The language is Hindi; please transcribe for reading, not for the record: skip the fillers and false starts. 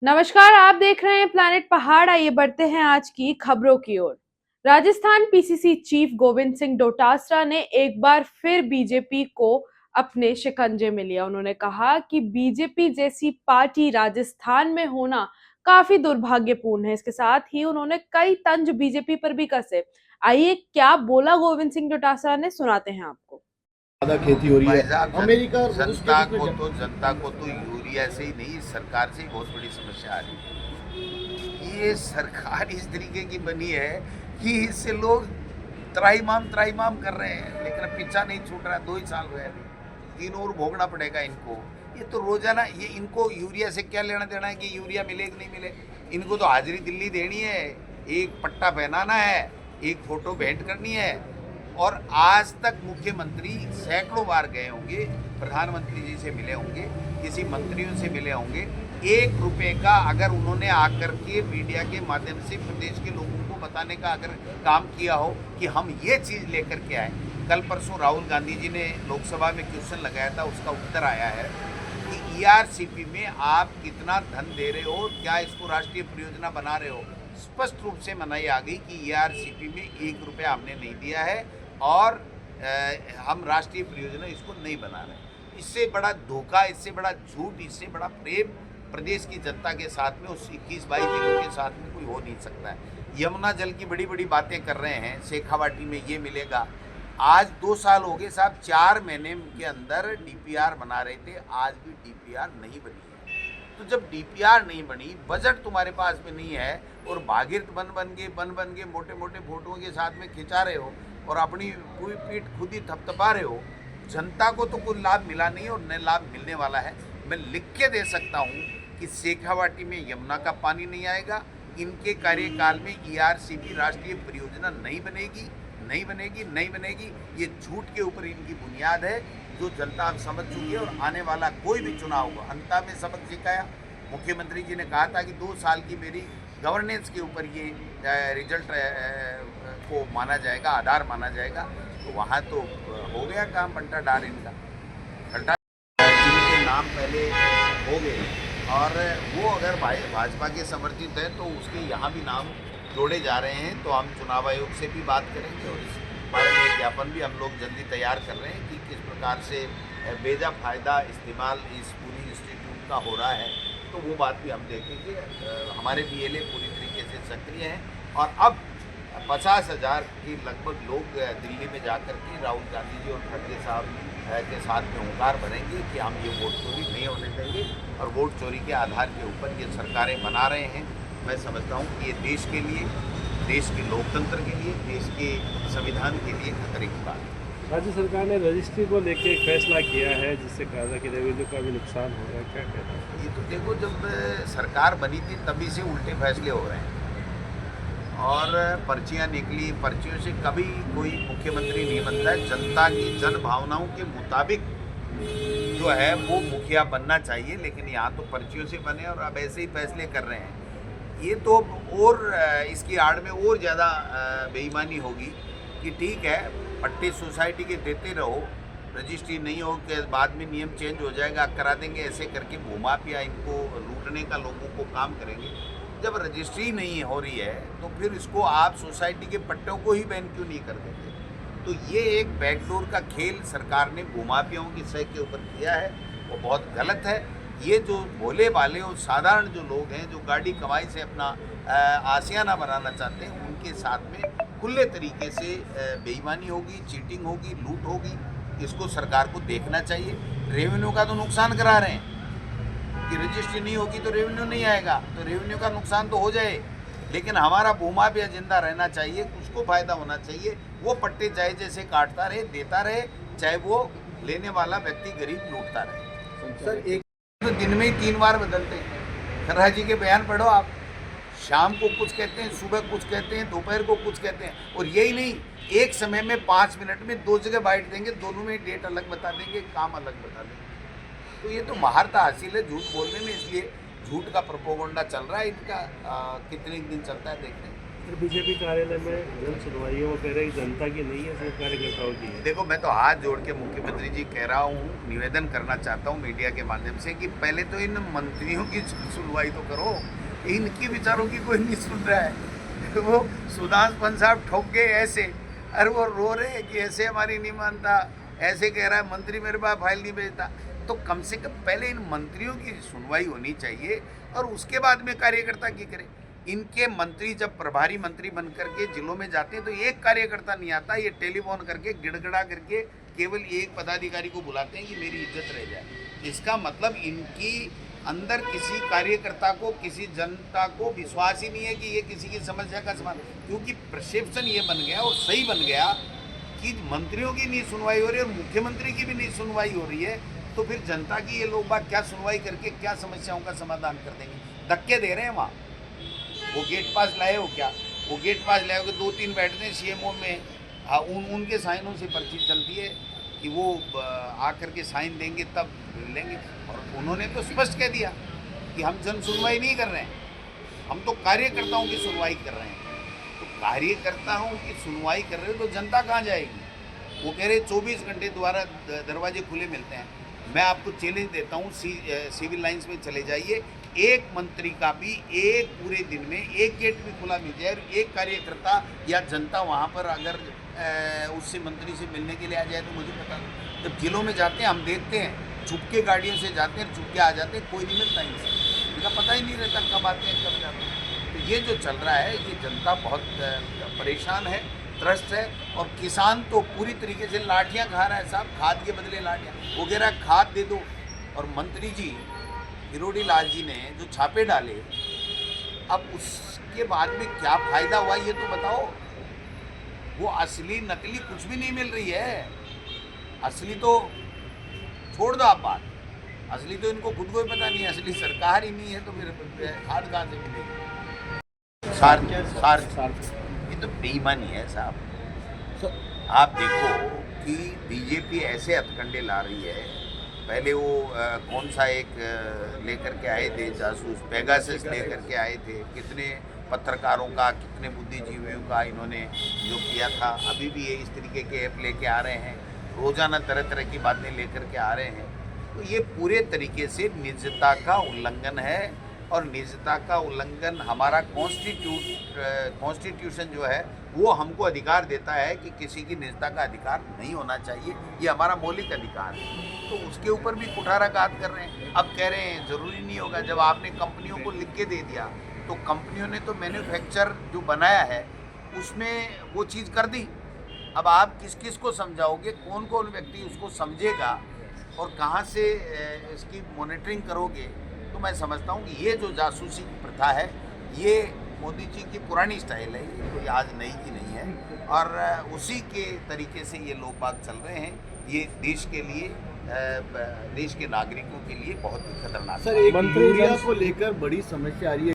नमस्कार, आप देख रहे हैं प्लैनेट पहाड़। आइए बढ़ते हैं आज की खबरों की ओर। राजस्थान पीसीसी चीफ गोविंद सिंह डोटासरा ने एक बार फिर बीजेपी को अपने शिकंजे में लिया। उन्होंने कहा कि बीजेपी जैसी पार्टी राजस्थान में होना काफी दुर्भाग्यपूर्ण है। इसके साथ ही उन्होंने कई तंज बीजेपी पर भी कसे। आइए क्या बोला गोविंद सिंह डोटासरा ने, सुनाते हैं आपको। ज्यादा खेती हो रही भाई है साहब, अमेरिका और रूस के बीच में जनता को तो यूरिया से ही नहीं, सरकार से ही बहुत बड़ी समस्या आ रही है। ये सरकार इस तरीके की बनी है कि इससे लोग त्राहिमाम कर रहे हैं, लेकिन अब पीछा नहीं छूट रहा। 2 ही साल हुए, 3 और भोगना पड़ेगा इनको। ये तो रोजाना, ये इनको यूरिया से क्या लेना देना है कि यूरिया मिले कि नहीं मिले। इनको तो हाजिरी दिल्ली देनी है, एक पट्टा पहनाना है, एक फोटो भेंट करनी है। और आज तक मुख्यमंत्री सैकड़ों बार गए होंगे, प्रधानमंत्री जी से मिले होंगे, किसी मंत्रियों से मिले होंगे। 1 रुपये का अगर उन्होंने आकर के मीडिया के माध्यम से प्रदेश के लोगों को बताने का अगर काम किया हो कि हम ये चीज़ लेकर के आए। कल परसों राहुल गांधी जी ने लोकसभा में क्वेश्चन लगाया था, उसका उत्तर आया है कि ईआरसीपी में आप कितना धन दे रहे हो, क्या इसको राष्ट्रीय परियोजना बना रहे हो। स्पष्ट रूप से मनाई आ गई कि ईआरसीपी में 1 रुपया हमने नहीं दिया है और हम राष्ट्रीय परियोजना इसको नहीं बना रहे। इससे बड़ा धोखा, इससे बड़ा झूठ, इससे बड़ा प्रेम प्रदेश की जनता के साथ में, उस 21-22 जिलों के साथ में कोई हो नहीं सकता है। यमुना जल की बड़ी बड़ी बातें कर रहे हैं, शेखावाटी में ये मिलेगा। आज 2 साल हो गए साहब, 4 महीने के अंदर डीपीआर बना रहे थे, आज भी डीपीआर नहीं बनी है। तो जब डीपीआर नहीं बनी, बजट तुम्हारे पास में नहीं है और भागीरथ बन के मोटे मोटे फोटोओं के साथ में खिंचा रहे हो और अपनी पूरी पीठ खुद ही थपथपा रहे हो, जनता को तो कोई लाभ मिला नहीं और न लाभ मिलने वाला है। मैं लिख के दे सकता हूँ कि शेखावाटी में यमुना का पानी नहीं आएगा, इनके कार्यकाल में ईआरसीपी राष्ट्रीय परियोजना नहीं बनेगी। ये झूठ के ऊपर इनकी बुनियाद है, जो जनता अब समझ चुकी है। और आने वाला कोई भी चुनाव होगा, अंता में सबक सिखाया। मुख्यमंत्री जी ने कहा था कि 2 साल की मेरी गवर्नेंस के ऊपर ये रिजल्ट को माना जाएगा, आधार माना जाएगा। तो वहाँ तो हो गया काम, बंटा डार इनका घंटा, जिनके नाम पहले हो गए और वो अगर भाजपा के समर्थित है तो उसके यहाँ भी नाम जोड़े जा रहे हैं। तो हम चुनाव आयोग से भी बात करेंगे और इस बारे में एक ज्ञापन भी हम लोग जल्दी तैयार कर रहे हैं कि किस प्रकार से बेजा फ़ायदा इस्तेमाल इस पूरी इंस्टीट्यूट का हो रहा है। तो वो बात भी हम देखेंगे। हमारे बीएलए पूरी तरीके से सक्रिय हैं और अब 50,000 के लगभग लोग दिल्ली में जाकर के राहुल गांधी जी और खड़गे साहब के साथ में हुंकार भरेंगे कि हम ये वोट चोरी नहीं होने देंगे। और वोट चोरी के आधार के ऊपर ये सरकारें बना रहे हैं। मैं समझता हूँ कि ये देश के लिए, देश के लोकतंत्र के लिए, देश के संविधान के लिए खतरे की बात है। राज्य सरकार ने रजिस्ट्री को लेकर एक फैसला किया है, जिससे कहा था कि रेवेन्यू का भी नुकसान हो रहा है, क्या कहते हैं? ये तो देखो, जब सरकार बनी थी तभी से उल्टे फैसले हो रहे हैं और पर्चियाँ निकली। पर्चियों से कभी कोई मुख्यमंत्री नहीं बनता है। जनता की जन भावनाओं के मुताबिक जो है वो मुखिया बनना चाहिए, लेकिन यहाँ तो पर्चियों से बने और अब ऐसे ही फैसले कर रहे हैं। ये तो और इसकी आड़ में और ज़्यादा बेईमानी होगी कि ठीक है, पट्टे सोसाइटी के देते रहो, रजिस्ट्री नहीं हो के बाद में नियम चेंज हो जाएगा, करा देंगे, ऐसे करके भूमाफिया इनको लूटने का लोगों को काम करेंगे। जब रजिस्ट्री नहीं हो रही है तो फिर इसको आप सोसाइटी के पट्टों को ही बैन क्यों नहीं कर देते। तो ये एक बैकडोर का खेल सरकार ने भूमाफियाओं की सह के ऊपर किया है, वो बहुत गलत है। ये जो भोले भाले और साधारण जो लोग हैं, जो गाड़ी कमाई से अपना आशियाना बनाना चाहते हैं, उनके साथ में खुले तरीके से बेईमानी होगी, चीटिंग होगी, लूट होगी। इसको सरकार को देखना चाहिए। रेवेन्यू का तो नुकसान करा रहे हैं कि रजिस्ट्री नहीं होगी तो रेवेन्यू नहीं आएगा, तो रेवेन्यू का नुकसान तो हो जाए, लेकिन हमारा भूमाफिया जिंदा रहना चाहिए, उसको फायदा होना चाहिए। वो पट्टे चाहे जैसे काटता रहे, देता रहे, चाहे वो लेने वाला व्यक्ति गरीब लूटता रहे। सर एक तो दिन में ही 3 बार बदलते हैं। खर्रा जी के बयान पढ़ो आप, शाम को कुछ कहते हैं, सुबह कुछ कहते हैं, दोपहर को कुछ कहते हैं। और यही नहीं, एक समय में 5 मिनट में 2 जगह बाइट देंगे, दोनों में डेट अलग बता देंगे, काम अलग बता देंगे। तो ये तो महारत हासिल है झूठ बोलने में, इसलिए झूठ का प्रोपोगंडा चल रहा है इनका। कितने दिन चलता है देखते हैं। बीजेपी कार्यालय में जन सुनवाई है, वो कह रहे हैं कि जनता की नहीं है, सिर्फ कार्यकर्ताओं की है। देखो, मैं तो हाथ जोड़ के मुख्यमंत्री जी कह रहा हूँ, निवेदन करना चाहता हूँ मीडिया के माध्यम से कि पहले तो इन मंत्रियों की सुनवाई तो करो, इनकी विचारों की कोई नहीं सुन रहा है। वो सुधांशु साहब ठोक गए ऐसे, अरे वो रो रहे हैं कि ऐसे हमारी नहीं मानता, ऐसे कह रहा है मंत्री मेरे पास फाइल नहीं भेजता। तो कम से कम पहले इन मंत्रियों की सुनवाई होनी चाहिए और उसके बाद में कार्यकर्ता की करे। इनके मंत्री जब प्रभारी मंत्री बन करके जिलों में जाते हैं तो एक कार्यकर्ता नहीं आता, ये टेलीफोन करके गिड़गिड़ा करके केवल एक पदाधिकारी को बुलाते हैं कि मेरी इज्जत रह जाए। इसका मतलब इनकी अंदर किसी कार्यकर्ता को, किसी जनता को विश्वास ही नहीं है कि ये किसी की समस्या का समाधान, क्योंकि परसेप्शन ये बन गया और सही बन गया कि मंत्रियों की नहीं सुनवाई हो रही है और मुख्यमंत्री की भी नहीं सुनवाई हो रही है, तो फिर जनता की ये लोग बात क्या सुनवाई करके क्या समस्याओं का समाधान कर देंगे? धक्के दे रहे हैं वहाँ। वो गेट पास लाए हो क्या? वो गेट पास लाए हो कि 2-3 बैठते हैं सीएमओ में, उनके साइनों से पर्ची चलती है कि वो आकर के साइन देंगे तब लेंगे। और उन्होंने तो स्पष्ट कह दिया कि हम जन सुनवाई नहीं कर रहे हैं, हम तो कार्यकर्ताओं की सुनवाई कर रहे हैं। तो कार्यकर्ताओं की सुनवाई कर रहे हो तो जनता कहाँ जाएगी? वो कह रहे 24 घंटे द्वारा दरवाजे खुले मिलते हैं। मैं आपको चैलेंज देता हूँ, सिविल लाइंस में चले जाइए, एक मंत्री का भी एक पूरे दिन में एक गेट भी खुला मिल जाए और एक कार्यकर्ता या जनता वहाँ पर अगर उससे मंत्री से मिलने के लिए आ जाए तो मुझे पता नहीं। जब जिलों में जाते हैं हम देखते हैं, चुपके गाड़ियों से जाते हैं, चुपके आ जाते हैं, कोई नहीं मिलता इनसे, इनका पता ही नहीं रहता कब आते हैं कब जाते हैं। तो ये जो चल रहा है, ये जनता बहुत परेशान है, त्रस्त है। और किसान तो पूरी तरीके से लाठियाँ खा रहा है साहब, खाद के बदले लाठियाँ। वो कह रहा है खाद दे दो, और मंत्री जी किरोड़ी लाल जी ने जो छापे डाले, अब उसके बाद में क्या फ़ायदा हुआ ये तो बताओ। वो असली नकली कुछ भी नहीं मिल रही है। असली तो छोड़ दो आप बात, असली तो इनको खुद को ही पता नहीं है, असली सरकार ही नहीं है तो फिर खाद कहाँ से मिलेगी? सार्थ ये तो बेईमानी है साहब। आप देखो कि बीजेपी ऐसे हथकंडे ला रही है। पहले वो कौन सा एक लेकर के आए थे जासूस, पेगासस लेकर के आए थे, कितने पत्रकारों का, कितने बुद्धिजीवियों का इन्होंने जो किया था। अभी भी ये इस तरीके के ऐप लेके आ रहे हैं, रोज़ाना तरह तरह की बातें लेकर के आ रहे हैं। तो ये पूरे तरीके से निजता का उल्लंघन है, और निजता का उल्लंघन हमारा कॉन्स्टिट्यूशन जो है वो हमको अधिकार देता है कि किसी की निजता का अधिकार नहीं होना चाहिए, ये हमारा मौलिक अधिकार है। तो उसके ऊपर भी कुठाराघात कर रहे हैं। अब कह रहे हैं ज़रूरी नहीं होगा, जब आपने कंपनियों को लिख के दे दिया तो कंपनियों ने तो मैन्युफैक्चर जो बनाया है उसमें वो चीज़ कर दी। अब आप किस किस को समझाओगे, कौन कौन व्यक्ति उसको समझेगा और कहाँ से इसकी मॉनिटरिंग करोगे? तो मैं समझता हूँ कि ये जो जासूसी की प्रथा है ये मोदी जी की पुरानी स्टाइल है, ये कोई आज नई की नहीं है। और उसी के तरीके से ये लोग बात चल रहे हैं। ये देश के लिए, देश के नागरिकों के लिए बहुत ही खतरनाक है। सर, एक यूरिया को लेकर बड़ी समस्या आ रही है।